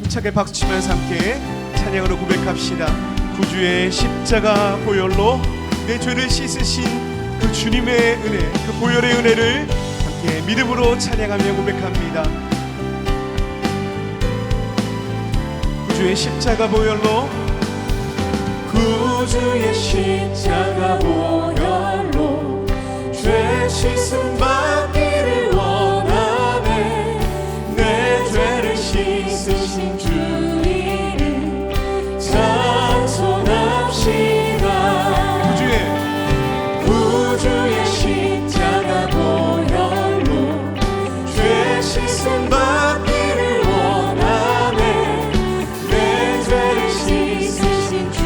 힘차게 박수치면서 함께 찬양으로 고백합시다. 구주의 십자가 보혈로 내 죄를 씻으신 그 주님의 은혜, 그 보혈의 은혜를 함께 믿음으로 찬양하며 고백합니다. 구주의 십자가 보혈로, 구주의 십자가 보혈로 죄 씻음 받기를 원하네. 내 죄를 씻으신 주 이름 찬송합시다. 구주의 십자가 보혈로 죄 씻음 받기를 원하네. 내 죄를 씻으신 주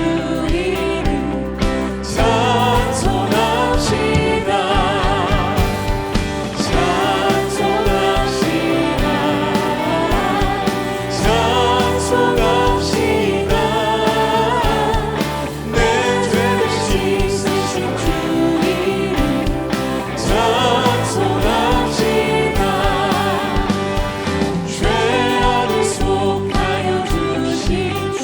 이름 찬송합시다. 찬송합시다. 찬송합시다. 내 죄를 씻으신 주 이름 찬송합시다. 죄악을 속하여 주신 주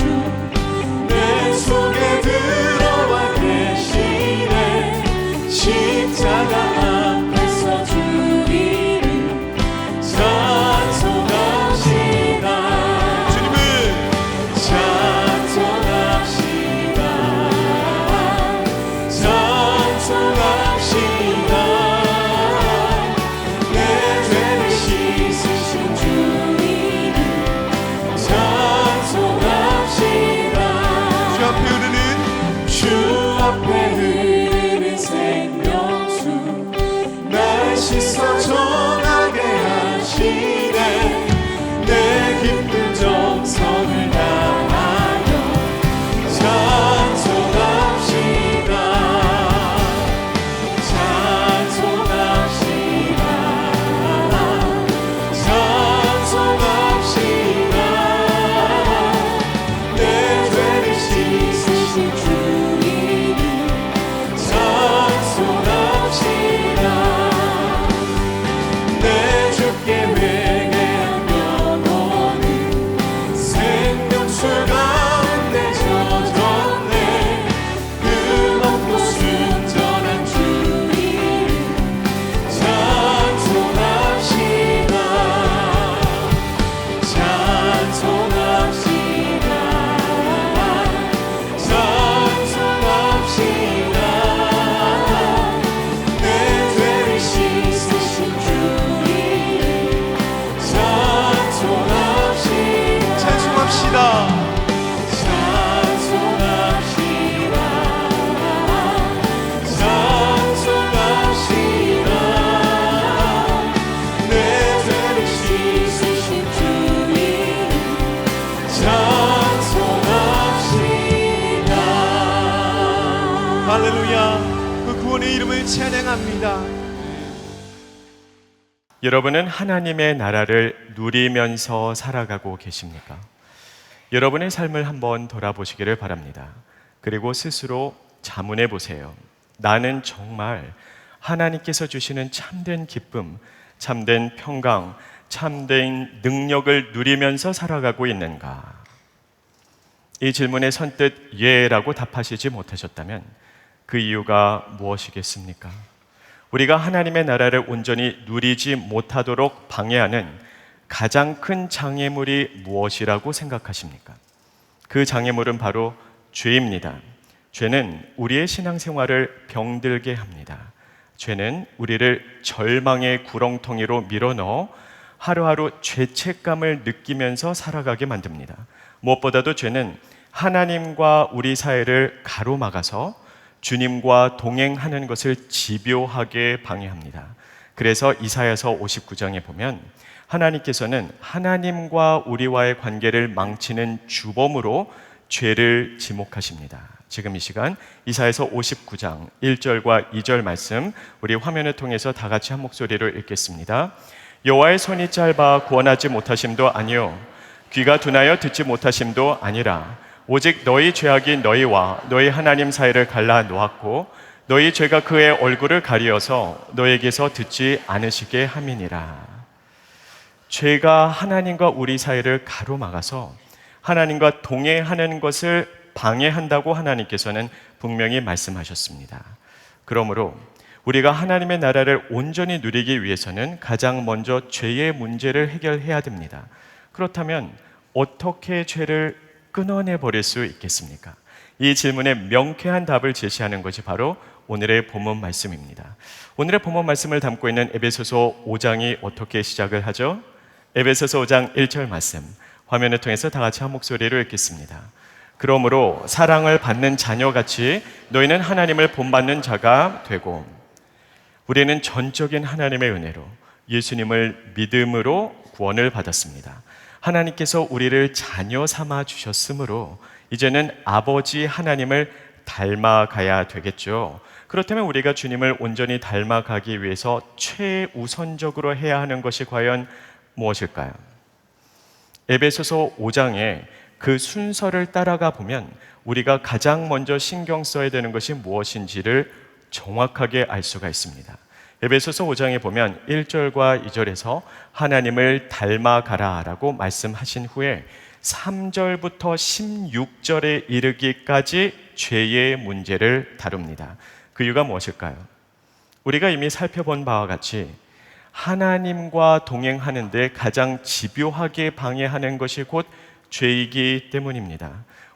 내 속에 들어와 계시네. 십자가 앞에서 주 이름 찬송합시다. 주님을 찬송합시다. 찬송합시다. 내 죄를 씻으신 주 이름 찬송합시다. 주 앞에 흐르는 주 앞에 흐르는 생명수 날 씻어 정하게 하시네. 내 기쁜 정성을 다하여 찬송합시다. 찬송합시다. 찬송합시다. 내 죄를 씻으신 주 이름 찬송합시다. 내 주께 회개한 영혼은 생명수 가운데 젖었네. 끝없고 순전한 주 이름 찬송합시다. 찬송합시다. 찬송합시다. 내 죄를 씻으신 주 이름 찬송합시다. 찬송합시다. 찬송합시다. 찬송합시다. 내 죄를 씻으신 주 이름 찬송합시다. 할렐루야. 그 구원의 이름을 찬양합니다. 여러분은 하나님의 나라를 누리면서 살아가고 계십니까? 여러분의 삶을 한번 돌아보시기를 바랍니다. 그리고 스스로 자문해 보세요. 나는 정말 하나님께서 주시는 참된 기쁨, 참된 평강, 참된 능력을 누리면서 살아가고 있는가? 이 질문에 선뜻 예라고 답하시지 못하셨다면 그 이유가 무엇이겠습니까? 우리가 하나님의 나라를 온전히 누리지 못하도록 방해하는 가장 큰 장애물이 무엇이라고 생각하십니까? 그 장애물은 바로 죄입니다. 죄는 우리의 신앙생활을 병들게 합니다. 죄는 우리를 절망의 구렁텅이로 밀어넣어 하루하루 죄책감을 느끼면서 살아가게 만듭니다. 무엇보다도 죄는 하나님과 우리 사이를 가로막아서 주님과 동행하는 것을 집요하게 방해합니다. 그래서 이사야서 59장에 보면 하나님께서는 하나님과 우리와의 관계를 망치는 주범으로 죄를 지목하십니다. 지금 이 시간 이사야서 59장 1절과 2절 말씀 우리 화면을 통해서 다 같이 한 목소리로 읽겠습니다. 여호와의 손이 짧아 구원하지 못하심도 아니요 귀가 둔하여 듣지 못하심도 아니라 오직 너희 죄악이 너희와 너희 하나님 사이를 갈라 놓았고 너희 죄가 그의 얼굴을 가리어서 너에게서 듣지 않으시게 함이니라. 죄가 하나님과 우리 사이를 가로막아서 하나님과 동행하는 것을 방해한다고 하나님께서는 분명히 말씀하셨습니다. 그러므로 우리가 하나님의 나라를 온전히 누리기 위해서는 가장 먼저 죄의 문제를 해결해야 됩니다. 그렇다면 어떻게 죄를 끊어내 버릴 수 있겠습니까? 이 질문에 명쾌한 답을 제시하는 것이 바로 오늘의 본문 말씀입니다. 오늘의 본문 말씀을 담고 있는 에베소서 5장이 어떻게 시작을 하죠? 에베소서 5장 1절 말씀, 화면을 통해서 다 같이 한 목소리로 읽겠습니다. 그러므로 사랑을 받는 자녀같이 너희는 하나님을 본받는 자가 되고, 우리는 전적인 하나님의 은혜로 예수님을 믿음으로 구원을 받았습니다. 하나님께서 우리를 자녀 삼아 주셨으므로 이제는 아버지 하나님을 닮아가야 되겠죠. 그렇다면 우리가 주님을 온전히 닮아가기 위해서 최우선적으로 해야 하는 것이 과연 무엇일까요? 에베소서 5장에 그 순서를 따라가 보면 우리가 가장 먼저 신경 써야 되는 것이 무엇인지를 정확하게 알 수가 있습니다. 에베소서 5장에 보면 1절과 2절에서 하나님을 닮아가라 라고 말씀하신 후에 3절부터 16절에 이르기까지 죄의 문제를 다룹니다. 그 이유가 무엇일까요? 우리가 이미 살펴본 바와 같이 하나님과 동행하는데 가장 집요하게 방해하는 것이 곧 죄이기 때문입니다.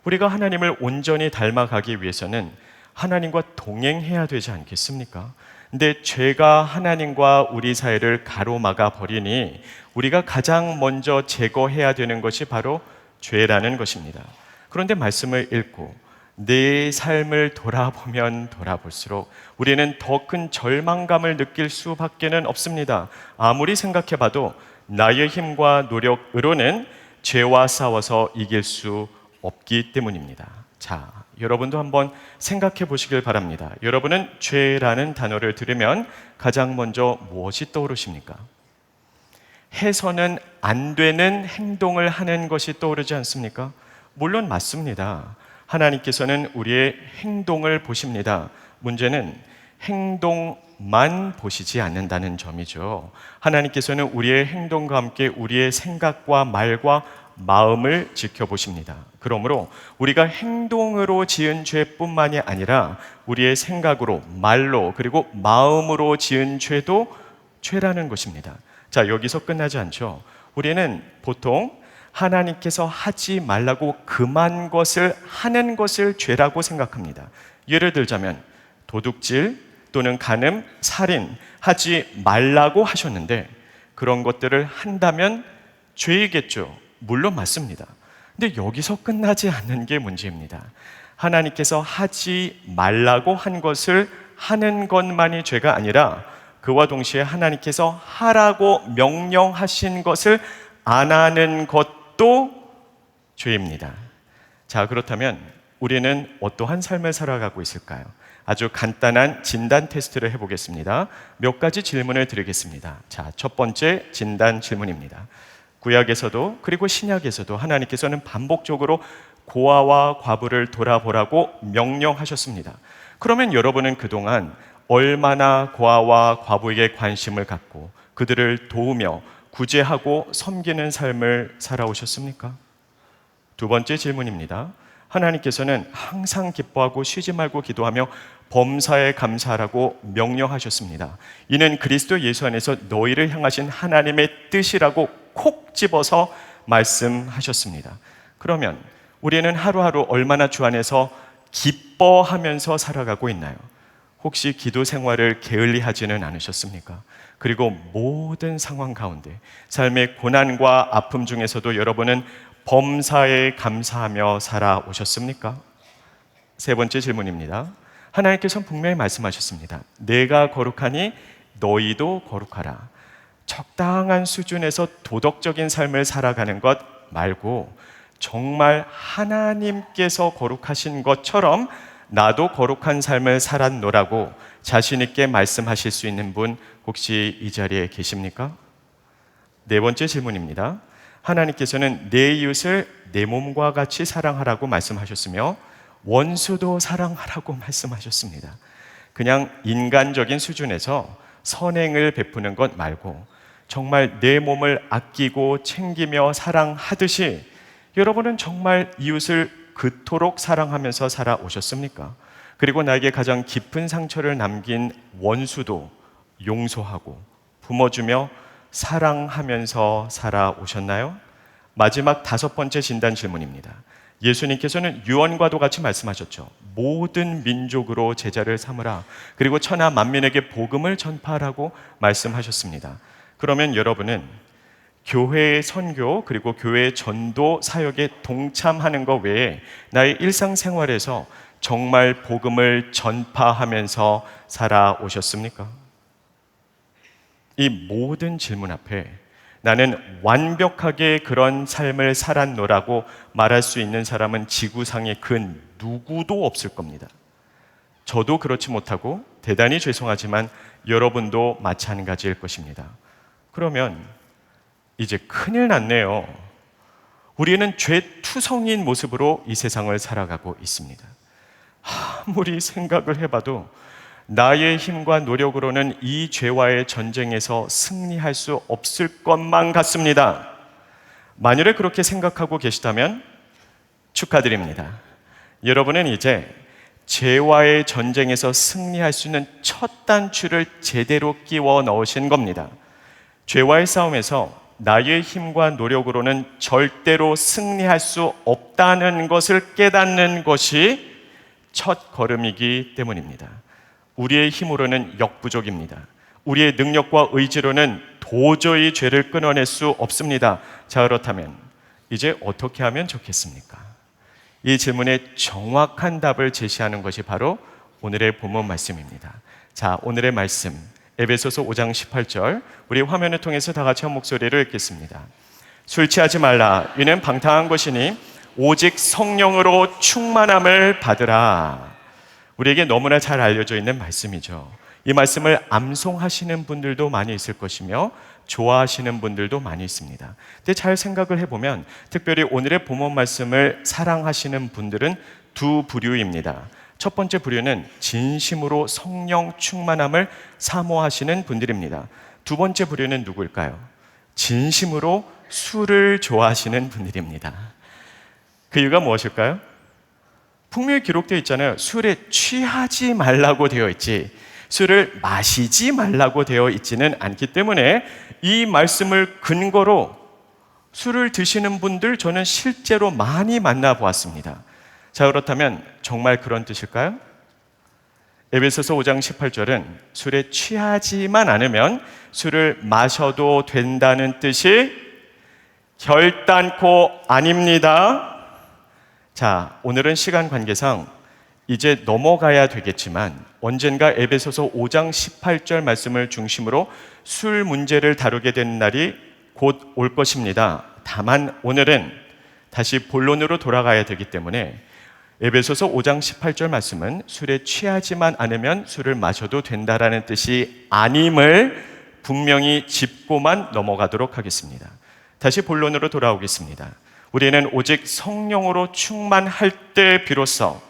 우리가 하나님을 온전히 닮아가기 위해서는 하나님과 동행해야 되지 않겠습니까? 근데 죄가 하나님과 우리 사이를 가로막아 버리니 우리가 가장 먼저 제거해야 되는 것이 바로 죄라는 것입니다. 그런데 말씀을 읽고 내 삶을 돌아보면 돌아볼수록 우리는 더 큰 절망감을 느낄 수밖에는 없습니다. 아무리 생각해봐도 나의 힘과 노력으로는 죄와 싸워서 이길 수 없기 때문입니다. 자, 여러분도 한번 생각해 보시길 바랍니다. 여러분은 죄라는 단어를 들으면 가장 먼저 무엇이 떠오르십니까? 해서는 안 되는 행동을 하는 것이 떠오르지 않습니까? 물론 맞습니다. 하나님께서는 우리의 행동을 보십니다. 문제는 행동만 보시지 않는다는 점이죠. 하나님께서는 우리의 행동과 함께 우리의 생각과 말과 마음을 지켜보십니다. 그러므로 우리가 행동으로 지은 죄뿐만이 아니라 우리의 생각으로, 말로, 그리고 마음으로 지은 죄도 죄라는 것입니다. 자, 여기서 끝나지 않죠. 우리는 보통 하나님께서 하지 말라고 금한 것을 하는 것을 죄라고 생각합니다. 예를 들자면 도둑질 또는 간음, 살인 하지 말라고 하셨는데 그런 것들을 한다면 죄이겠죠. 물론 맞습니다. 근데 여기서 끝나지 않는 게 문제입니다. 하나님께서 하지 말라고 한 것을 하는 것만이 죄가 아니라 그와 동시에 하나님께서 하라고 명령하신 것을 안 하는 것도 죄입니다. 자, 그렇다면 우리는 어떠한 삶을 살아가고 있을까요? 아주 간단한 진단 테스트를 해보겠습니다. 몇 가지 질문을 드리겠습니다. 자, 첫 번째 진단 질문입니다. 구약에서도 그리고 신약에서도 하나님께서는 반복적으로 고아와 과부를 돌아보라고 명령하셨습니다. 그러면 여러분은 그동안 얼마나 고아와 과부에게 관심을 갖고 그들을 도우며 구제하고 섬기는 삶을 살아오셨습니까? 두 번째 질문입니다. 하나님께서는 항상 기뻐하고 쉬지 말고 기도하며 범사에 감사하라고 명령하셨습니다. 이는 그리스도 예수 안에서 너희를 향하신 하나님의 뜻이라고 콕 집어서 말씀하셨습니다. 그러면 우리는 하루하루 얼마나 주 안에서 기뻐하면서 살아가고 있나요? 혹시 기도 생활을 게을리하지는 않으셨습니까? 그리고 모든 상황 가운데 삶의 고난과 아픔 중에서도 여러분은 범사에 감사하며 살아오셨습니까? 세 번째 질문입니다. 하나님께서는 분명히 말씀하셨습니다. 내가 거룩하니 너희도 거룩하라. 적당한 수준에서 도덕적인 삶을 살아가는 것 말고 정말 하나님께서 거룩하신 것처럼 나도 거룩한 삶을 살았노라고 자신 있게 말씀하실 수 있는 분 혹시 이 자리에 계십니까? 네 번째 질문입니다. 하나님께서는 내 이웃을 내 몸과 같이 사랑하라고 말씀하셨으며 원수도 사랑하라고 말씀하셨습니다. 그냥 인간적인 수준에서 선행을 베푸는 것 말고 정말 내 몸을 아끼고 챙기며 사랑하듯이 여러분은 정말 이웃을 그토록 사랑하면서 살아오셨습니까? 그리고 나에게 가장 깊은 상처를 남긴 원수도 용서하고 품어주며 사랑하면서 살아오셨나요? 마지막 5번째 진단 질문입니다. 예수님께서는 유언과도 같이 말씀하셨죠. 모든 민족으로 제자를 삼으라. 그리고 천하 만민에게 복음을 전파하라고 말씀하셨습니다. 그러면 여러분은 교회의 선교 그리고 교회의 전도 사역에 동참하는 것 외에 나의 일상생활에서 정말 복음을 전파하면서 살아오셨습니까? 이 모든 질문 앞에 나는 완벽하게 그런 삶을 살았노라고 말할 수 있는 사람은 지구상에 그 누구도 없을 겁니다. 저도 그렇지 못하고 대단히 죄송하지만 여러분도 마찬가지일 것입니다. 그러면 이제 큰일 났네요. 우리는 죄투성인 모습으로 이 세상을 살아가고 있습니다. 아무리 생각을 해봐도 나의 힘과 노력으로는 이 죄와의 전쟁에서 승리할 수 없을 것만 같습니다. 만일에 그렇게 생각하고 계시다면 축하드립니다. 여러분은 이제 죄와의 전쟁에서 승리할 수 있는 첫 단추를 제대로 끼워 넣으신 겁니다. 죄와의 싸움에서 나의 힘과 노력으로는 절대로 승리할 수 없다는 것을 깨닫는 것이 첫 걸음이기 때문입니다. 우리의 힘으로는 역부족입니다. 우리의 능력과 의지로는 도저히 죄를 끊어낼 수 없습니다. 자, 그렇다면 이제 어떻게 하면 좋겠습니까? 이 질문에 정확한 답을 제시하는 것이 바로 오늘의 본문 말씀입니다. 자, 오늘의 말씀 에베소서 5장 18절 우리 화면을 통해서 다 같이 한 목소리를 읽겠습니다. 술 취하지 말라. 이는 방탕한 것이니 오직 성령으로 충만함을 받으라. 우리에게 너무나 잘 알려져 있는 말씀이죠. 이 말씀을 암송하시는 분들도 많이 있을 것이며 좋아하시는 분들도 많이 있습니다. 근데 잘 생각을 해보면 특별히 오늘의 본문 말씀을 사랑하시는 분들은 두 부류입니다. 첫 번째 부류는 진심으로 성령 충만함을 사모하시는 분들입니다. 두 번째 부류는 누구일까요? 진심으로 술을 좋아하시는 분들입니다. 그 이유가 무엇일까요? 풍미에 기록되어 있잖아요. 술에 취하지 말라고 되어 있지 술을 마시지 말라고 되어 있지는 않기 때문에 이 말씀을 근거로 술을 드시는 분들 저는 실제로 많이 만나보았습니다. 자, 그렇다면 정말 그런 뜻일까요? 에베소서 5장 18절은 술에 취하지만 않으면 술을 마셔도 된다는 뜻이 결단코 아닙니다. 자, 오늘은 시간 관계상 이제 넘어가야 되겠지만 언젠가 에베소서 5장 18절 말씀을 중심으로 술 문제를 다루게 되는 날이 곧 올 것입니다. 다만 오늘은 다시 본론으로 돌아가야 되기 때문에 에베소서 5장 18절 말씀은 술에 취하지만 않으면 술을 마셔도 된다라는 뜻이 아님을 분명히 짚고만 넘어가도록 하겠습니다. 다시 본론으로 돌아오겠습니다. 우리는 오직 성령으로 충만할 때 비로소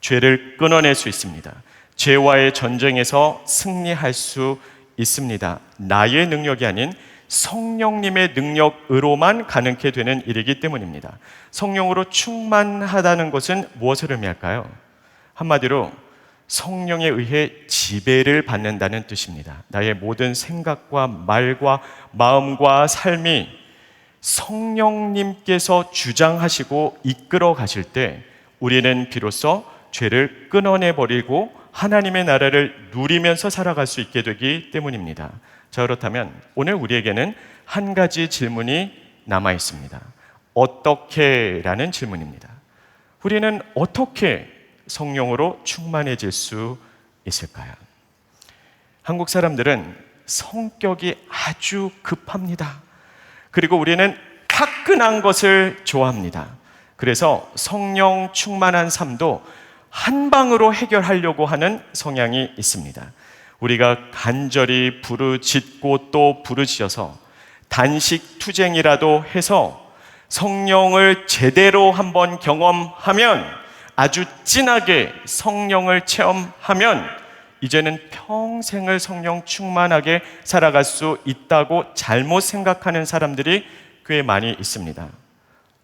죄를 끊어낼 수 있습니다. 죄와의 전쟁에서 승리할 수 있습니다. 나의 능력이 아닌 성령님의 능력으로만 가능케 되는 일이기 때문입니다. 성령으로 충만하다는 것은 무엇을 의미할까요? 한마디로 성령에 의해 지배를 받는다는 뜻입니다. 나의 모든 생각과 말과 마음과 삶이 성령님께서 주장하시고 이끌어 가실 때 우리는 비로소 죄를 끊어내버리고 하나님의 나라를 누리면서 살아갈 수 있게 되기 때문입니다. 자, 그렇다면 오늘 우리에게는 한 가지 질문이 남아 있습니다. 어떻게? 라는 질문입니다. 우리는 어떻게 성령으로 충만해질 수 있을까요? 한국 사람들은 성격이 아주 급합니다. 그리고 우리는 화끈한 것을 좋아합니다. 그래서 성령 충만한 삶도 한 방으로 해결하려고 하는 성향이 있습니다. 우리가 간절히 부르짖고 또 부르짖어서 단식 투쟁이라도 해서 성령을 제대로 한번 경험하면, 아주 진하게 성령을 체험하면 이제는 평생을 성령 충만하게 살아갈 수 있다고 잘못 생각하는 사람들이 꽤 많이 있습니다.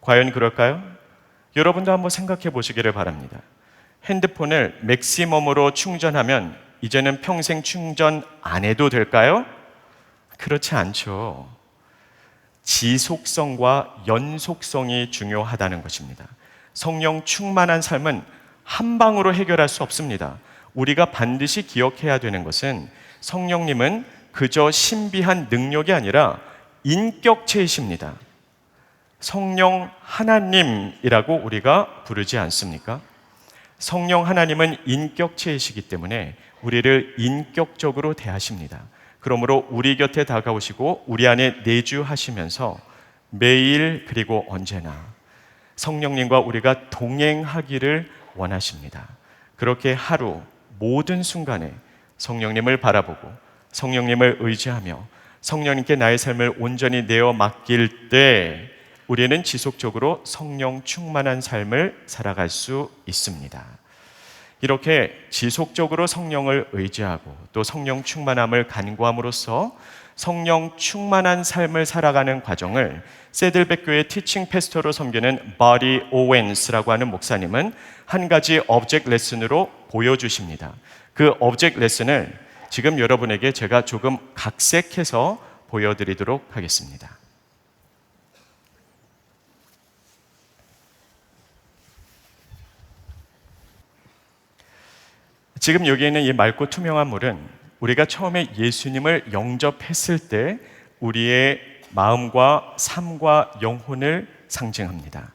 과연 그럴까요? 여러분도 한번 생각해 보시기를 바랍니다. 핸드폰을 맥시멈으로 충전하면 이제는 평생 충전 안 해도 될까요? 그렇지 않죠. 지속성과 연속성이 중요하다는 것입니다. 성령 충만한 삶은 한 방으로 해결할 수 없습니다. 우리가 반드시 기억해야 되는 것은 성령님은 그저 신비한 능력이 아니라 인격체이십니다. 성령 하나님이라고 우리가 부르지 않습니까? 성령 하나님은 인격체이시기 때문에 우리를 인격적으로 대하십니다. 그러므로 우리 곁에 다가오시고 우리 안에 내주하시면서 매일 그리고 언제나 성령님과 우리가 동행하기를 원하십니다. 그렇게 하루 모든 순간에 성령님을 바라보고 성령님을 의지하며 성령님께 나의 삶을 온전히 내어 맡길 때 우리는 지속적으로 성령 충만한 삶을 살아갈 수 있습니다. 이렇게 지속적으로 성령을 의지하고 또 성령 충만함을 간구함으로써 성령 충만한 삶을 살아가는 과정을 세들백 교회 티칭 패스터로 섬기는 바리 오웬스라고 하는 목사님은 한 가지 object 레슨으로 보여주십니다. 그 object 레슨을 지금 여러분에게 제가 조금 각색해서 보여드리도록 하겠습니다. 지금 여기 있는 이 맑고 투명한 물은 우리가 처음에 예수님을 영접했을 때 우리의 마음과 삶과 영혼을 상징합니다.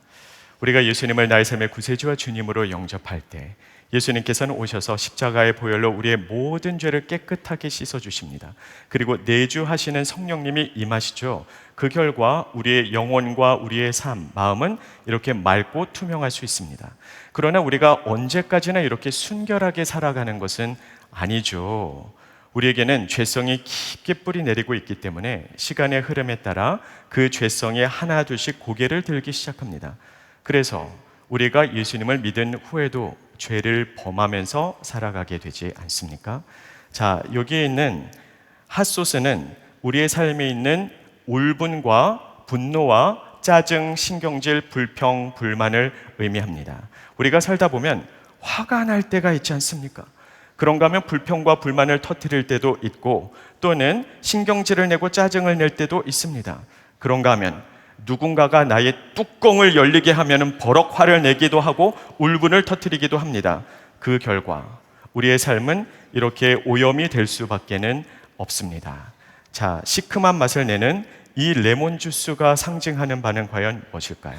우리가 예수님을 나의 삶의 구세주와 주님으로 영접할 때 예수님께서는 오셔서 십자가의 보혈로 우리의 모든 죄를 깨끗하게 씻어주십니다. 그리고 내주하시는 성령님이 임하시죠. 그 결과 우리의 영혼과 우리의 삶, 마음은 이렇게 맑고 투명할 수 있습니다. 그러나 우리가 언제까지나 이렇게 순결하게 살아가는 것은 아니죠. 우리에게는 죄성이 깊게 뿌리 내리고 있기 때문에 시간의 흐름에 따라 그 죄성에 하나 둘씩 고개를 들기 시작합니다. 그래서 우리가 예수님을 믿은 후에도 죄를 범하면서 살아가게 되지 않습니까? 자, 여기에 있는 핫소스는 우리의 삶에 있는 울분과 분노와 짜증, 신경질, 불평, 불만을 의미합니다. 우리가 살다 보면 화가 날 때가 있지 않습니까? 그런가 하면 불평과 불만을 터뜨릴 때도 있고 또는 신경질을 내고 짜증을 낼 때도 있습니다. 그런가 하면 누군가가 나의 뚜껑을 열리게 하면 버럭 화를 내기도 하고 울분을 터뜨리기도 합니다. 그 결과 우리의 삶은 이렇게 오염이 될 수밖에는 없습니다. 자, 시큼한 맛을 내는 이 레몬 주스가 상징하는 바는 과연 무엇일까요?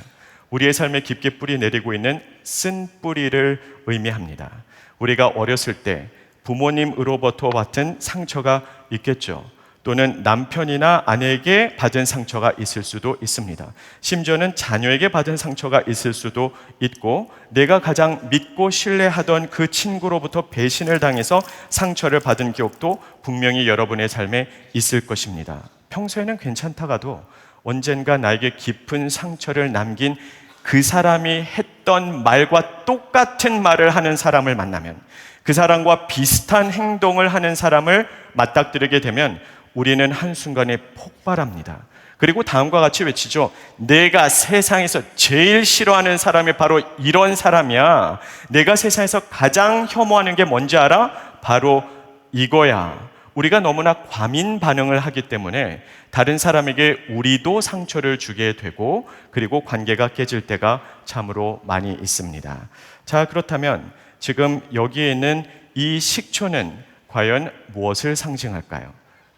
우리의 삶에 깊게 뿌리 내리고 있는 쓴 뿌리를 의미합니다. 우리가 어렸을 때 부모님으로부터 받은 상처가 있겠죠. 또는 남편이나 아내에게 받은 상처가 있을 수도 있습니다. 심지어는 자녀에게 받은 상처가 있을 수도 있고 내가 가장 믿고 신뢰하던 그 친구로부터 배신을 당해서 상처를 받은 기억도 분명히 여러분의 삶에 있을 것입니다. 평소에는 괜찮다가도 언젠가 나에게 깊은 상처를 남긴 그 사람이 했던 말과 똑같은 말을 하는 사람을 만나면 그 사람과 비슷한 행동을 하는 사람을 맞닥뜨리게 되면 우리는 한순간에 폭발합니다. 그리고 다음과 같이 외치죠. 내가 세상에서 제일 싫어하는 사람이 바로 이런 사람이야. 내가 세상에서 가장 혐오하는 게 뭔지 알아? 바로 이거야. 우리가 너무나 과민 반응을 하기 때문에 다른 사람에게 우리도 상처를 주게 되고 그리고 관계가 깨질 때가 참으로 많이 있습니다. 자, 그렇다면 지금 여기에 있는 이 식초는 과연 무엇을 상징할까요?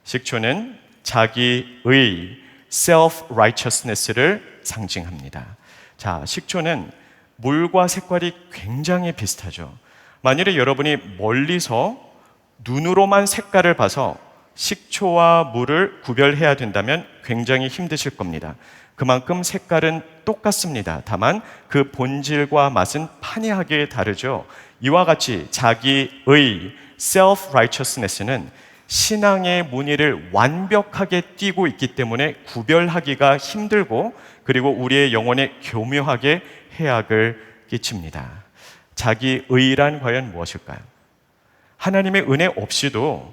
식초는 자기의 self-righteousness를 상징합니다. 자, 식초는 물과 색깔이 굉장히 비슷하죠. 만일에 여러분이 멀리서 눈으로만 색깔을 봐서 식초와 물을 구별해야 된다면 굉장히 힘드실 겁니다. 그만큼 색깔은 똑같습니다. 다만 그 본질과 맛은 판이하게 다르죠. 이와 같이 자기의 self-righteousness는 신앙의 무늬를 완벽하게 띠고 있기 때문에 구별하기가 힘들고 그리고 우리의 영혼에 교묘하게 해악을 끼칩니다. 자기의란 과연 무엇일까요? 하나님의 은혜 없이도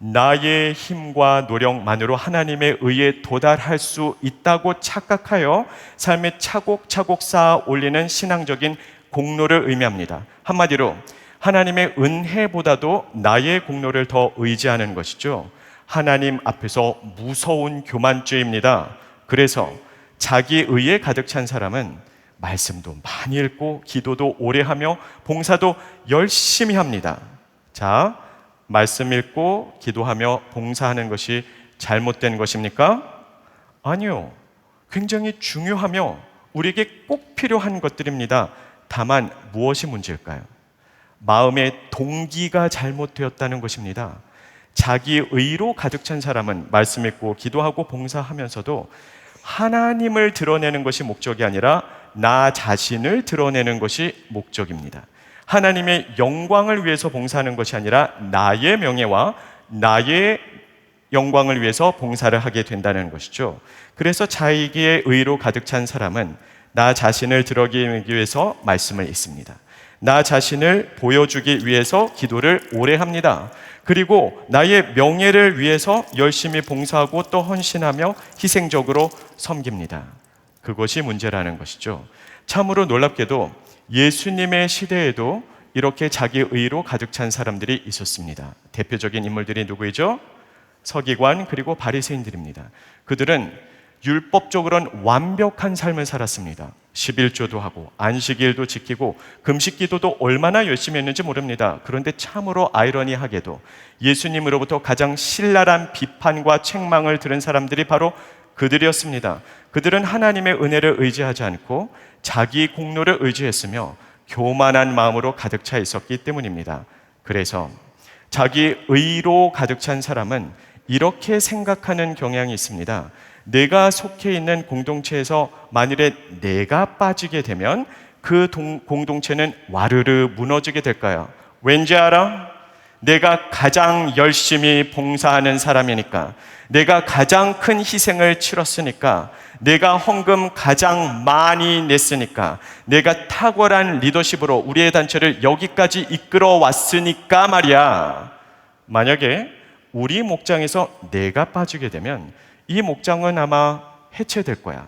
나의 힘과 노력만으로 하나님의 의에 도달할 수 있다고 착각하여 삶에 차곡차곡 쌓아 올리는 신앙적인 공로를 의미합니다. 한마디로 하나님의 은혜보다도 나의 공로를 더 의지하는 것이죠. 하나님 앞에서 무서운 교만죄입니다. 그래서 자기 의에 가득 찬 사람은 말씀도 많이 읽고 기도도 오래 하며 봉사도 열심히 합니다. 자, 말씀 읽고 기도하며 봉사하는 것이 잘못된 것입니까? 아니요. 굉장히 중요하며 우리에게 꼭 필요한 것들입니다. 다만 무엇이 문제일까요? 마음의 동기가 잘못되었다는 것입니다. 자기 의로 가득 찬 사람은 말씀 읽고 기도하고 봉사하면서도 하나님을 드러내는 것이 목적이 아니라 나 자신을 드러내는 것이 목적입니다. 하나님의 영광을 위해서 봉사하는 것이 아니라 나의 명예와 나의 영광을 위해서 봉사를 하게 된다는 것이죠. 그래서 자기의 의로 가득 찬 사람은 나 자신을 드러내기 위해서 말씀을 읽습니다. 나 자신을 보여주기 위해서 기도를 오래 합니다. 그리고 나의 명예를 위해서 열심히 봉사하고 또 헌신하며 희생적으로 섬깁니다. 그것이 문제라는 것이죠. 참으로 놀랍게도 예수님의 시대에도 이렇게 자기 의로 가득 찬 사람들이 있었습니다. 대표적인 인물들이 누구이죠? 서기관 그리고 바리새인들입니다. 그들은 율법적으로는 완벽한 삶을 살았습니다. 11조도 하고 안식일도 지키고 금식기도도 얼마나 열심히 했는지 모릅니다. 그런데 참으로 아이러니하게도 예수님으로부터 가장 신랄한 비판과 책망을 들은 사람들이 바로 그들이었습니다. 그들은 하나님의 은혜를 의지하지 않고 자기 공로를 의지했으며 교만한 마음으로 가득 차 있었기 때문입니다. 그래서 자기 의로 가득 찬 사람은 이렇게 생각하는 경향이 있습니다. 내가 속해 있는 공동체에서 만일에 내가 빠지게 되면 그 공동체는 와르르 무너지게 될까요? 왠지 알아? 내가 가장 열심히 봉사하는 사람이니까, 내가 가장 큰 희생을 치렀으니까, 내가 헌금 가장 많이 냈으니까, 내가 탁월한 리더십으로 우리의 단체를 여기까지 이끌어 왔으니까 말이야. 만약에 우리 목장에서 내가 빠지게 되면 이 목장은 아마 해체될 거야.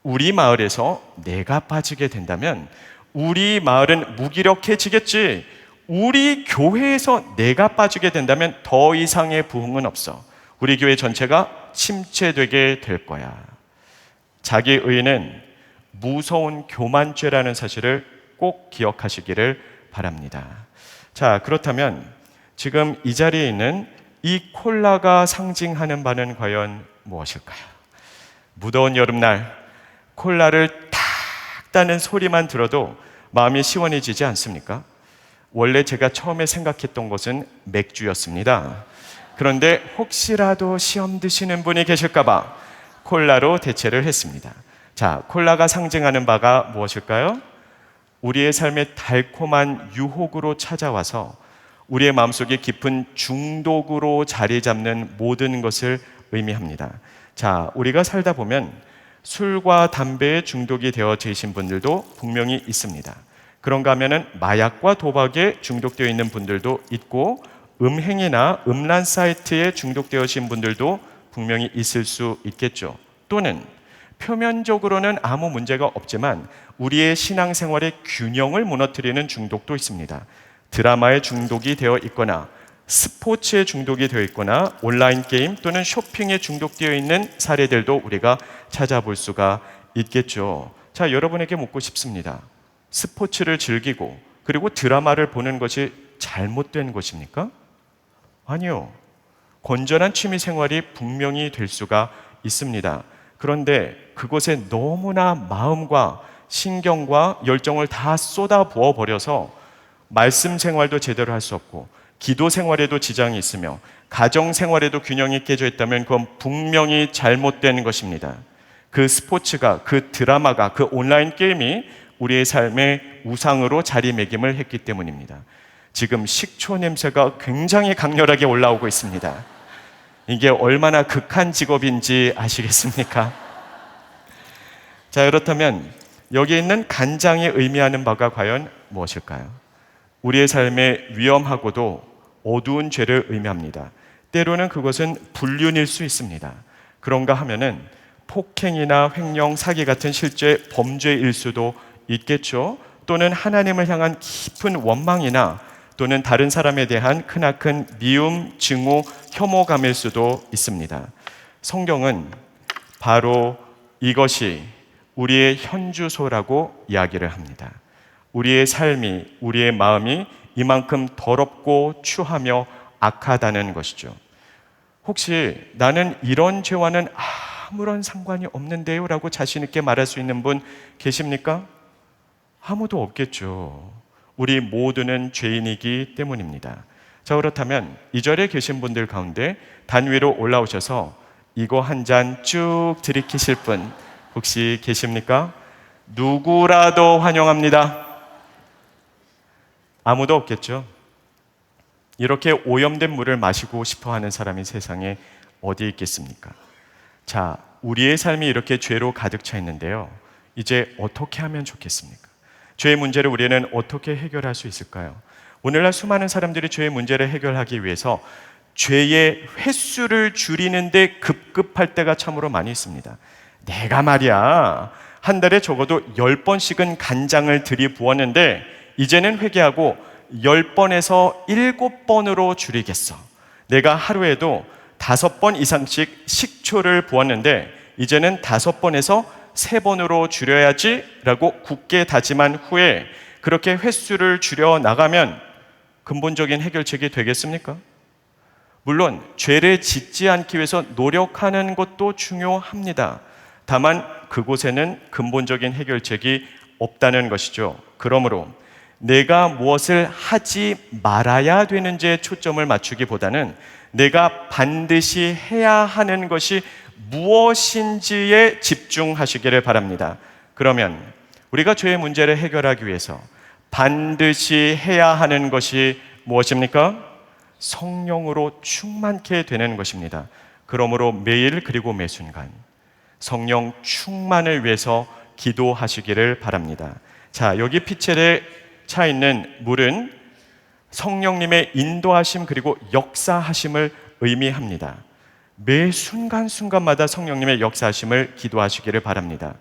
우리 마을에서 내가 빠지게 된다면 우리 마을은 무기력해지겠지. 우리 교회에서 내가 빠지게 된다면 더 이상의 부흥은 없어. 우리 교회 전체가 침체되게 될 거야. 자기 의는 무서운 교만죄라는 사실을 꼭 기억하시기를 바랍니다. 자, 그렇다면 지금 이 자리에 있는 이 콜라가 상징하는 바는 과연 무엇일까요? 무더운 여름날 콜라를 탁 따는 소리만 들어도 마음이 시원해지지 않습니까? 원래 제가 처음에 생각했던 것은 맥주였습니다. 그런데 혹시라도 시험 드시는 분이 계실까봐 콜라로 대체를 했습니다. 자, 콜라가 상징하는 바가 무엇일까요? 우리의 삶에 달콤한 유혹으로 찾아와서 우리의 마음속에 깊은 중독으로 자리 잡는 모든 것을 의미합니다. 자, 우리가 살다 보면 술과 담배에 중독이 되어 계신 분들도 분명히 있습니다. 그런가 하면은 마약과 도박에 중독되어 있는 분들도 있고 음행이나 음란 사이트에 중독되어진 분들도 분명히 있을 수 있겠죠. 또는 표면적으로는 아무 문제가 없지만 우리의 신앙생활의 균형을 무너뜨리는 중독도 있습니다. 드라마에 중독이 되어 있거나 스포츠에 중독이 되어 있거나 온라인 게임 또는 쇼핑에 중독되어 있는 사례들도 우리가 찾아볼 수가 있겠죠. 자, 여러분에게 묻고 싶습니다. 스포츠를 즐기고 그리고 드라마를 보는 것이 잘못된 것입니까? 아니요. 건전한 취미 생활이 분명히 될 수가 있습니다. 그런데 그것에 너무나 마음과 신경과 열정을 다 쏟아부어 버려서 말씀 생활도 제대로 할 수 없고 기도 생활에도 지장이 있으며 가정 생활에도 균형이 깨져 있다면 그건 분명히 잘못된 것입니다. 그 스포츠가, 그 드라마가, 그 온라인 게임이 우리의 삶의 우상으로 자리매김을 했기 때문입니다. 지금 식초 냄새가 굉장히 강렬하게 올라오고 있습니다. 이게 얼마나 극한 직업인지 아시겠습니까? 자, 그렇다면 여기 있는 간장이 의미하는 바가 과연 무엇일까요? 우리의 삶에 위험하고도 어두운 죄를 의미합니다. 때로는 그것은 불륜일 수 있습니다. 그런가 하면은 폭행이나 횡령, 사기 같은 실제 범죄일 수도 있겠죠. 또는 하나님을 향한 깊은 원망이나 또는 다른 사람에 대한 크나큰 미움, 증오, 혐오감일 수도 있습니다. 성경은 바로 이것이 우리의 현주소라고 이야기를 합니다. 우리의 삶이, 우리의 마음이 이만큼 더럽고 추하며 악하다는 것이죠. 혹시 나는 이런 죄와는 아무런 상관이 없는데요 라고 자신 있게 말할 수 있는 분 계십니까? 아무도 없겠죠. 우리 모두는 죄인이기 때문입니다. 자, 그렇다면 이 절에 계신 분들 가운데 단 위로 올라오셔서 이거 한 잔 쭉 들이키실 분 혹시 계십니까? 누구라도 환영합니다. 아무도 없겠죠. 이렇게 오염된 물을 마시고 싶어 하는 사람이 세상에 어디 있겠습니까? 자, 우리의 삶이 이렇게 죄로 가득 차 있는데요. 이제 어떻게 하면 좋겠습니까? 죄의 문제를 우리는 어떻게 해결할 수 있을까요? 오늘날 수많은 사람들이 죄의 문제를 해결하기 위해서 죄의 횟수를 줄이는데 급급할 때가 참으로 많이 있습니다. 내가 말이야, 한 달에 적어도 10번씩은 간장을 들이부었는데 이제는 회개하고 10번에서 7번으로 줄이겠어. 내가 하루에도 5번 이상씩 식초를 부었는데 이제는 5번에서 3번으로 줄여야지 라고 굳게 다짐한 후에 그렇게 횟수를 줄여 나가면 근본적인 해결책이 되겠습니까? 물론 죄를 짓지 않기 위해서 노력하는 것도 중요합니다. 다만 그곳에는 근본적인 해결책이 없다는 것이죠. 그러므로 내가 무엇을 하지 말아야 되는지에 초점을 맞추기보다는 내가 반드시 해야 하는 것이 무엇인지에 집중하시기를 바랍니다. 그러면 우리가 죄의 문제를 해결하기 위해서 반드시 해야 하는 것이 무엇입니까? 성령으로 충만케 되는 것입니다. 그러므로 매일 그리고 매 순간 성령 충만을 위해서 기도하시기를 바랍니다. 자, 여기 피첼에 차 있는 물은 성령님의 인도하심 그리고 역사하심을 의미합니다. 매 순간순간마다 성령님의 역사하심을 기도하시기를 바랍니다.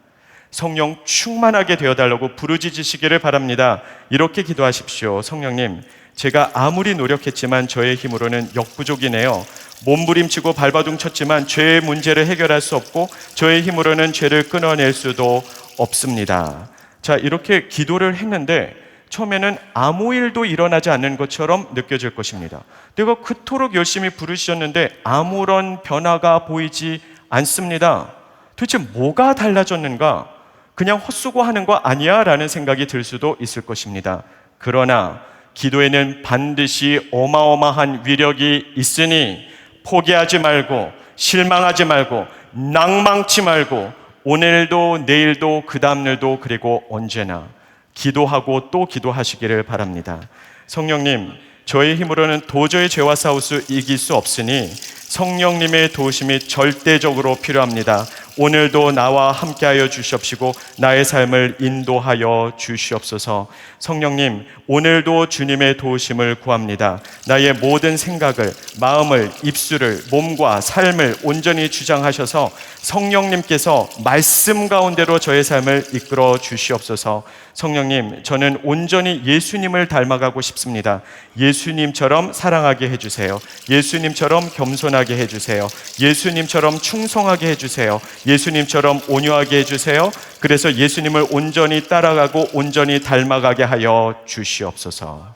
성령 충만하게 되어달라고 부르짖으시기를 바랍니다. 이렇게 기도하십시오. 성령님, 제가 아무리 노력했지만 저의 힘으로는 역부족이네요. 몸부림치고 발버둥 쳤지만 죄의 문제를 해결할 수 없고 저의 힘으로는 죄를 끊어낼 수도 없습니다. 자, 이렇게 기도를 했는데 처음에는 아무 일도 일어나지 않는 것처럼 느껴질 것입니다. 내가 그토록 열심히 부르셨는데 아무런 변화가 보이지 않습니다. 도대체 뭐가 달라졌는가? 그냥 헛수고하는 거 아니야? 라는 생각이 들 수도 있을 것입니다. 그러나 기도에는 반드시 어마어마한 위력이 있으니 포기하지 말고 실망하지 말고 낭망치 말고 오늘도 내일도 그 다음날도 그리고 언제나 기도하고 또 기도하시기를 바랍니다. 성령님, 저의 힘으로는 도저히 죄와 싸울 수 이길 수 없으니 성령님의 도우심이 절대적으로 필요합니다. 오늘도 나와 함께하여 주시옵시고 나의 삶을 인도하여 주시옵소서. 성령님, 오늘도 주님의 도우심을 구합니다. 나의 모든 생각을, 마음을, 입술을, 몸과 삶을 온전히 주장하셔서 성령님께서 말씀 가운데로 저의 삶을 이끌어 주시옵소서. 성령님, 저는 온전히 예수님을 닮아가고 싶습니다. 예수님처럼 사랑하게 해주세요. 예수님처럼 겸손하게 해주세요. 예수님처럼 충성하게 해주세요. 예수님처럼 온유하게 해주세요. 그래서 예수님을 온전히 따라가고 온전히 닮아가게 하여 주시옵소서.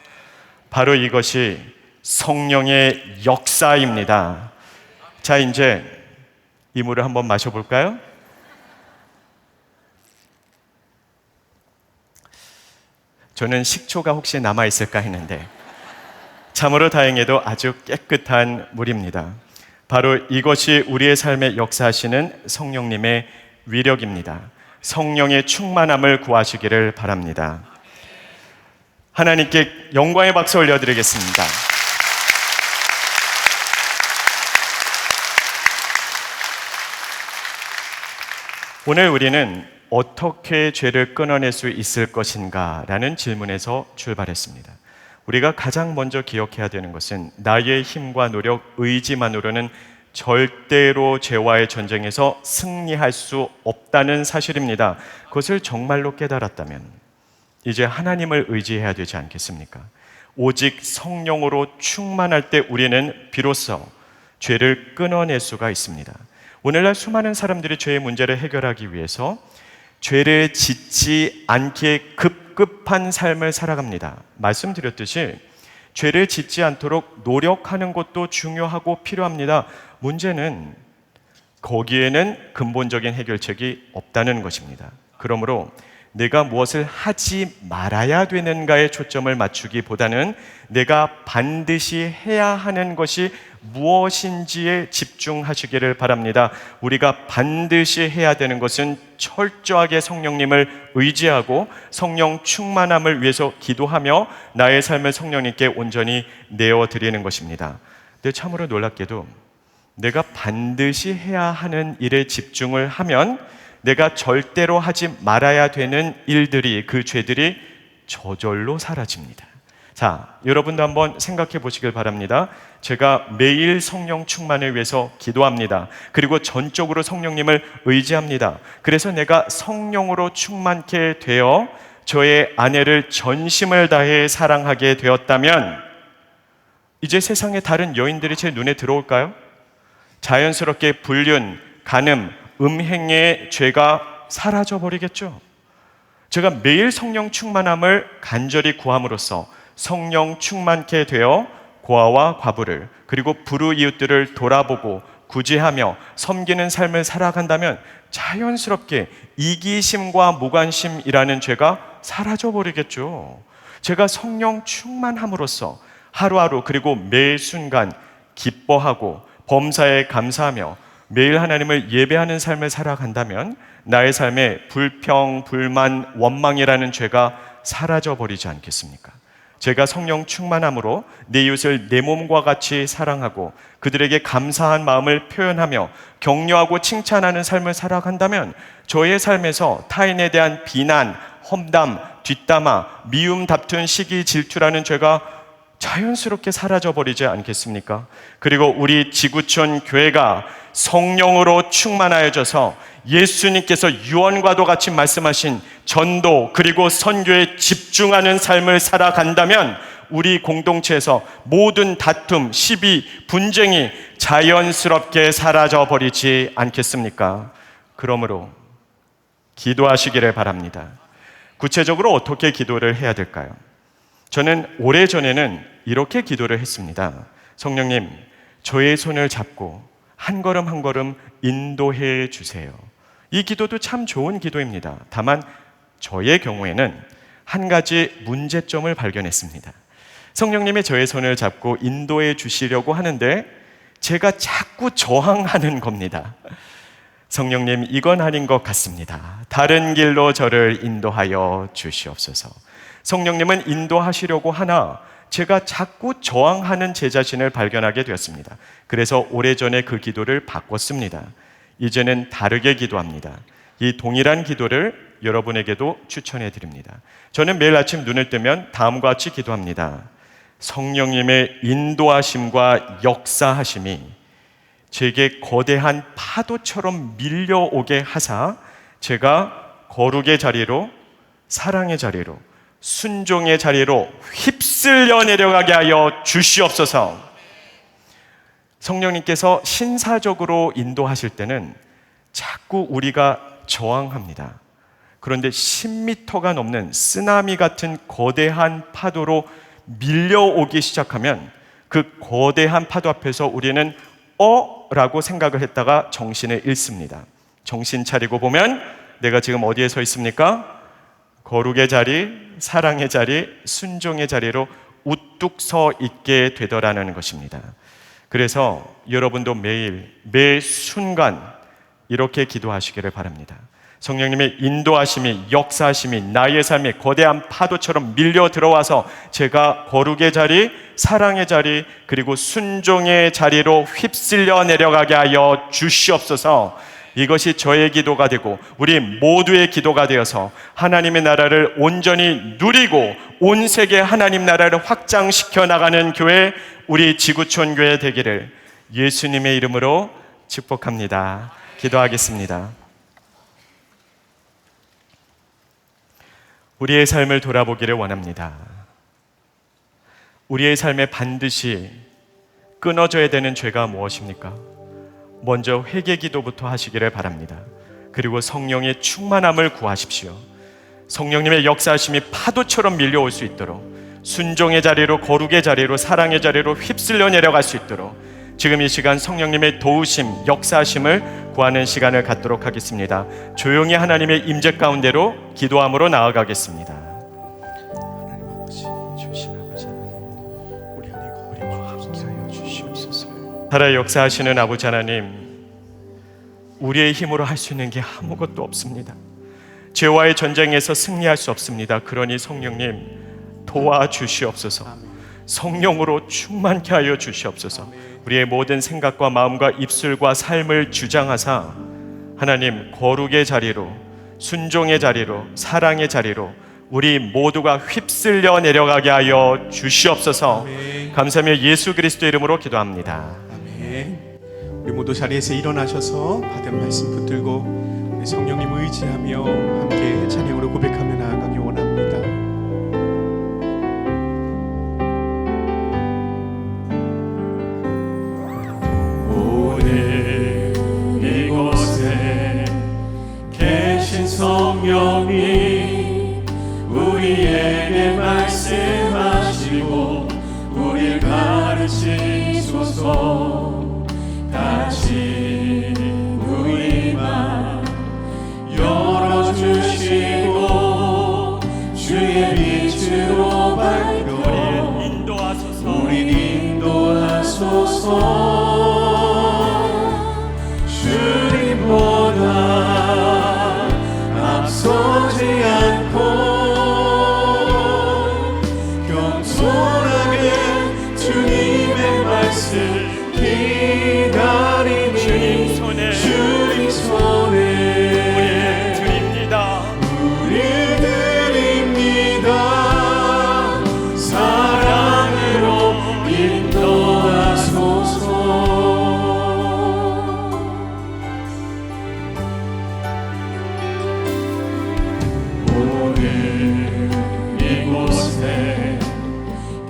바로 이것이 성령의 역사입니다. 자, 이제 이 물을 한번 마셔볼까요? 저는 식초가 혹시 남아있을까 했는데 참으로 다행히도 아주 깨끗한 물입니다. 바로 이것이 우리의 삶에 역사하시는 성령님의 위력입니다. 성령의 충만함을 구하시기를 바랍니다. 하나님께 영광의 박수 올려드리겠습니다. 오늘 우리는 어떻게 죄를 끊어낼 수 있을 것인가 라는 질문에서 출발했습니다. 우리가 가장 먼저 기억해야 되는 것은 나의 힘과 노력, 의지만으로는 절대로 죄와의 전쟁에서 승리할 수 없다는 사실입니다. 그것을 정말로 깨달았다면 이제 하나님을 의지해야 되지 않겠습니까? 오직 성령으로 충만할 때 우리는 비로소 죄를 끊어낼 수가 있습니다. 오늘날 수많은 사람들이 죄의 문제를 해결하기 위해서 죄를 짓지 않게 급급한 삶을 살아갑니다. 말씀드렸듯이 죄를 짓지 않도록 노력하는 것도 중요하고 필요합니다. 문제는 거기에는 근본적인 해결책이 없다는 것입니다. 그러므로 내가 무엇을 하지 말아야 되는가에 초점을 맞추기보다는 내가 반드시 해야 하는 것이 무엇인지에 집중하시기를 바랍니다. 우리가 반드시 해야 되는 것은 철저하게 성령님을 의지하고 성령 충만함을 위해서 기도하며 나의 삶을 성령님께 온전히 내어드리는 것입니다. 근데 참으로 놀랍게도 내가 반드시 해야 하는 일에 집중을 하면 내가 절대로 하지 말아야 되는 일들이, 그 죄들이 저절로 사라집니다. 자, 여러분도 한번 생각해 보시길 바랍니다. 제가 매일 성령 충만을 위해서 기도합니다. 그리고 전적으로 성령님을 의지합니다. 그래서 내가 성령으로 충만케 되어 저의 아내를 전심을 다해 사랑하게 되었다면 이제 세상의 다른 여인들이 제 눈에 들어올까요? 자연스럽게 불륜, 간음, 음행의 죄가 사라져 버리겠죠. 제가 매일 성령 충만함을 간절히 구함으로써 성령 충만케 되어 고아와 과부를 그리고 불우이웃들을 돌아보고 구제하며 섬기는 삶을 살아간다면 자연스럽게 이기심과 무관심이라는 죄가 사라져 버리겠죠. 제가 성령 충만함으로써 하루하루 그리고 매 순간 기뻐하고 범사에 감사하며 매일 하나님을 예배하는 삶을 살아간다면 나의 삶에 불평, 불만, 원망이라는 죄가 사라져 버리지 않겠습니까? 제가 성령 충만함으로 내 이웃을 내 몸과 같이 사랑하고 그들에게 감사한 마음을 표현하며 격려하고 칭찬하는 삶을 살아간다면 저의 삶에서 타인에 대한 비난, 험담, 뒷담화, 미움, 다툰, 시기, 질투라는 죄가 자연스럽게 사라져 버리지 않겠습니까? 그리고 우리 지구촌 교회가 성령으로 충만하여져서 예수님께서 유언과도 같이 말씀하신 전도 그리고 선교에 집중하는 삶을 살아간다면 우리 공동체에서 모든 다툼, 시비, 분쟁이 자연스럽게 사라져 버리지 않겠습니까? 그러므로 기도하시기를 바랍니다. 구체적으로 어떻게 기도를 해야 될까요? 저는 오래전에는 이렇게 기도를 했습니다. 성령님, 저의 손을 잡고 한 걸음 한 걸음 인도해 주세요. 이 기도도 참 좋은 기도입니다. 다만 저의 경우에는 한 가지 문제점을 발견했습니다. 성령님이 저의 손을 잡고 인도해 주시려고 하는데 제가 자꾸 저항하는 겁니다. 성령님, 이건 아닌 것 같습니다. 다른 길로 저를 인도하여 주시옵소서. 성령님은 인도하시려고 하나 제가 자꾸 저항하는 제 자신을 발견하게 되었습니다. 그래서 오래전에 그 기도를 바꿨습니다. 이제는 다르게 기도합니다. 이 동일한 기도를 여러분에게도 추천해 드립니다. 저는 매일 아침 눈을 뜨면 다음과 같이 기도합니다. 성령님의 인도하심과 역사하심이 제게 거대한 파도처럼 밀려오게 하사 제가 거룩의 자리로, 사랑의 자리로, 순종의 자리로 휩쓸려 내려가게 하여 주시옵소서. 성령님께서 신사적으로 인도하실 때는 자꾸 우리가 저항합니다. 그런데 10m가 넘는 쓰나미 같은 거대한 파도로 밀려오기 시작하면 그 거대한 파도 앞에서 우리는 라고 생각을 했다가 정신을 잃습니다. 정신 차리고 보면 내가 지금 어디에 서 있습니까? 거룩의 자리, 사랑의 자리, 순종의 자리로 우뚝 서 있게 되더라는 것입니다. 그래서 여러분도 매일, 매 순간 이렇게 기도하시기를 바랍니다. 성령님의 인도하심이, 역사하심이 나의 삶에 거대한 파도처럼 밀려 들어와서 제가 거룩의 자리, 사랑의 자리, 그리고 순종의 자리로 휩쓸려 내려가게 하여 주시옵소서. 이것이 저의 기도가 되고 우리 모두의 기도가 되어서 하나님의 나라를 온전히 누리고 온 세계 하나님 나라를 확장시켜 나가는 교회, 우리 지구촌 교회 되기를 예수님의 이름으로 축복합니다. 기도하겠습니다. 우리의 삶을 돌아보기를 원합니다. 우리의 삶에 반드시 끊어져야 되는 죄가 무엇입니까? 먼저 회개 기도부터 하시기를 바랍니다. 그리고 성령의 충만함을 구하십시오. 성령님의 역사하심이 파도처럼 밀려올 수 있도록, 순종의 자리로, 거룩의 자리로, 사랑의 자리로 휩쓸려 내려갈 수 있도록 지금 이 시간 성령님의 도우심, 역사하심을 구하는 시간을 갖도록 하겠습니다. 조용히 하나님의 임재 가운데로 기도함으로 나아가겠습니다. 하나님 아버지, 주신 아버지 하나님, 우리 안에 거룩히 하여 주시옵소서. 살아 역사하시는 아버지 하나님, 우리의 힘으로 할 수 있는 게 아무것도 없습니다. 죄와의 전쟁에서 승리할 수 없습니다. 그러니 성령님 도와주시옵소서. 성령으로 충만케 하여 주시옵소서. 우리의 모든 생각과 마음과 입술과 삶을 주장하사 하나님 거룩의 자리로, 순종의 자리로, 사랑의 자리로 우리 모두가 휩쓸려 내려가게 하여 주시옵소서. 아멘. 감사하며 예수 그리스도 이름으로 기도합니다. 아멘. 우리 모두 자리에서 일어나셔서 받은 말씀 붙들고 우리 성령님 의지하며 함께 찬양으로 고백하며 나아가기 원합니다. 오늘 이곳에 계신 성령이 우리에게 말씀하시고 우리를 가르치소서. 다시 우리 맘 열어주시고 주의 빛으로 밝혀 우리 인도하소서. 주님보다 앞서지 않고 겸손하게 주님의 말씀 기다리니 주님 손에 우리 드립니다. 사랑으로 인도하소서. 오늘 이곳에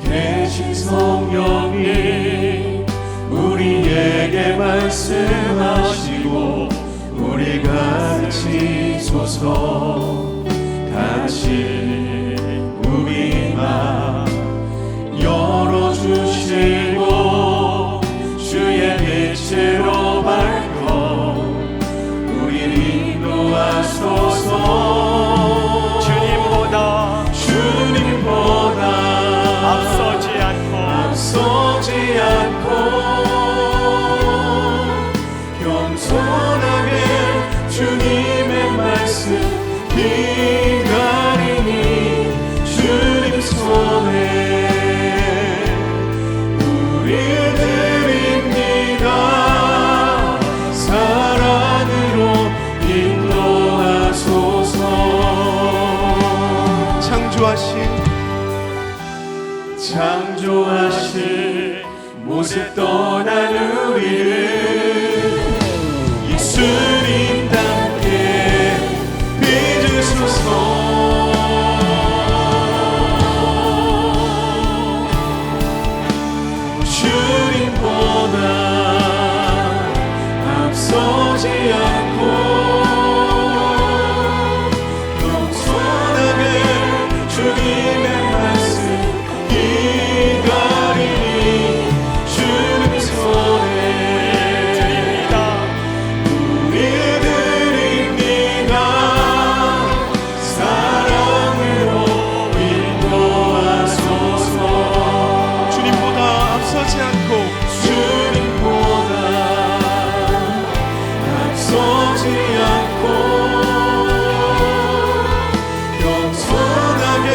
계신 성령이 우리에게 말씀하시고 우리 가르치소서. 다시 우리 맘 열어주시고 주의 빛으로 밝혀 우리를 인도하소서. 주님보다 앞서지 않고 겸손하게 주님의 말씀 기다리니 주님 손에 우리 드립니다. 사랑으로 인도하소서. 창조하신 모세 떠난 우리를 예수님답게 빚으소서. 주님보다 앞서지 않고 겸손하게 주님의 말씀 기다리니 주님 손에 우리 드립니다. 사랑으로 인도하소서. 주님보다 앞서지 않고 겸손하게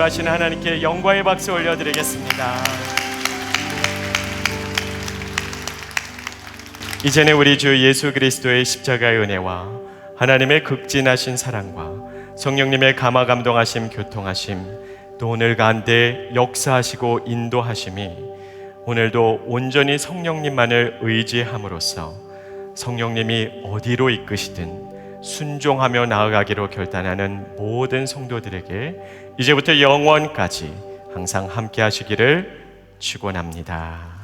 전능하신 하나님께 영광의 박수 올려드리겠습니다. 이제는 우리 주 예수 그리스도의 십자가의 은혜와 하나님의 극진하신 사랑과 성령님의 감화 감동하심 교통하심 또 오늘 가운데 역사하시고 인도하심이 오늘도 온전히 성령님만을 의지함으로써 성령님이 어디로 이끄시든 순종하며 나아가기로 결단하는 모든 성도들에게 이제부터 영원까지 항상 함께 하시기를 축원합니다.